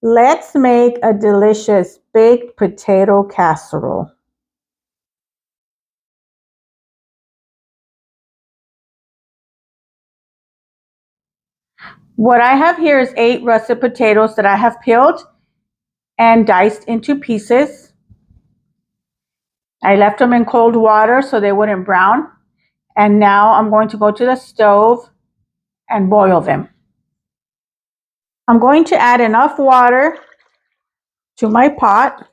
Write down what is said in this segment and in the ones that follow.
Let's make a delicious baked potato casserole. What I have here is 8 russet potatoes that I have peeled and diced into pieces. I left them in cold water so they wouldn't brown. And now I'm going to go to the stove and boil them. I'm going to add enough water to my pot.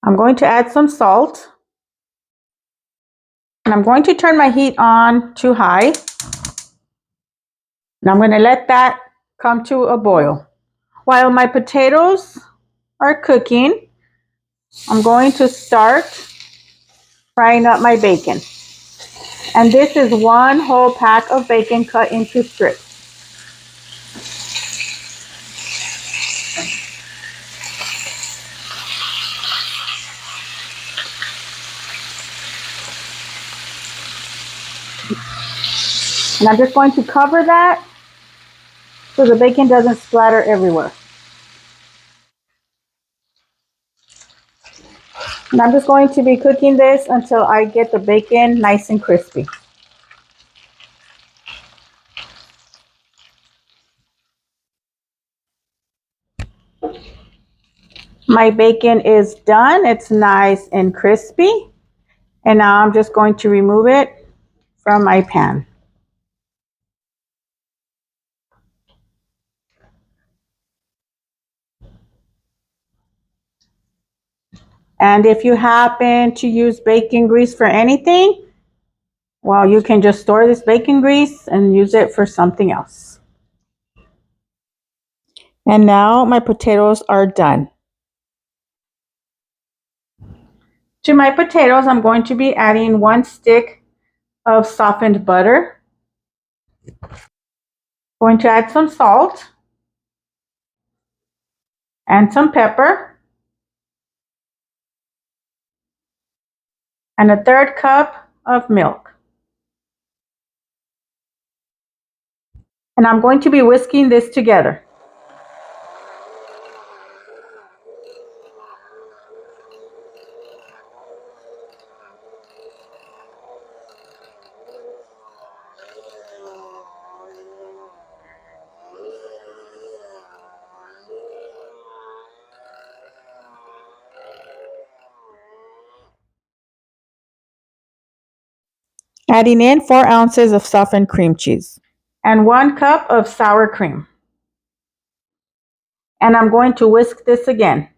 I'm going to add some salt. And I'm going to turn my heat on to high. And I'm going to let that come to a boil. While my potatoes are cooking, I'm going to start frying up my bacon. And this is 1 whole pack of bacon cut into strips. And I'm just going to cover that so the bacon doesn't splatter everywhere. And I'm just going to be cooking this until I get the bacon nice and crispy. My bacon is done. It's nice and crispy. And now I'm just going to remove it from my pan. And if you happen to use bacon grease for anything, well, you can just store this bacon grease and use it for something else. And now my potatoes are done. To my potatoes, I'm going to be adding 1 stick of softened butter. Going to add some salt and some pepper and a 1/3 cup of milk. And I'm going to be whisking this together. Adding in 4 ounces of softened cream cheese and 1 cup of sour cream. And I'm going to whisk this again.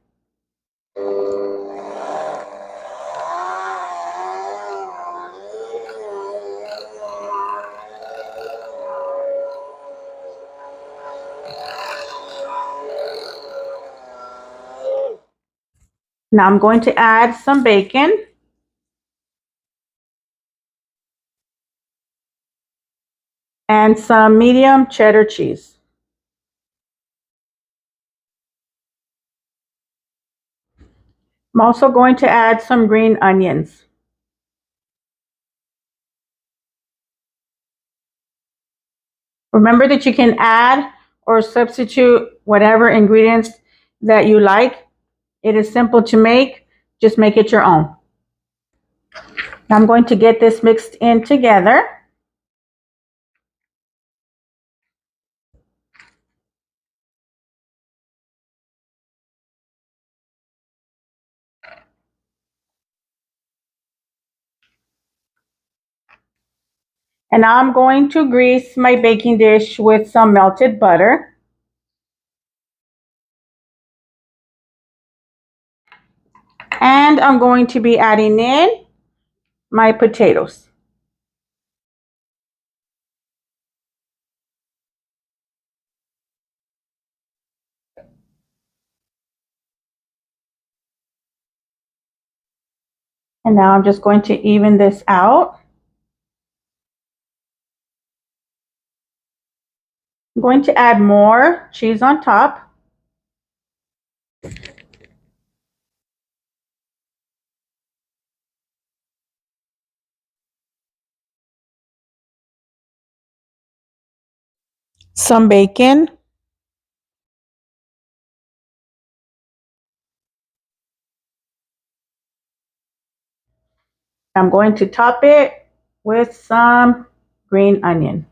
Now I'm going to add some bacon and some medium cheddar cheese. I'm also going to add some green onions. Remember that you can add or substitute whatever ingredients that you like. It is simple to make. Just make it your own. Now I'm going to get this mixed in together. And now I'm going to grease my baking dish with some melted butter. And I'm going to be adding in my potatoes. And now I'm just going to even this out. I'm going to add more cheese on top. some bacon, I'm going to top it with some green onion.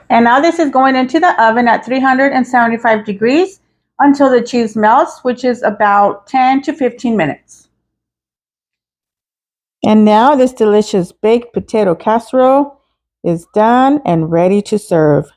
And now this is going into the oven at 375 degrees until the cheese melts, which is about 10 to 15 minutes. And now this delicious baked potato casserole is done and ready to serve.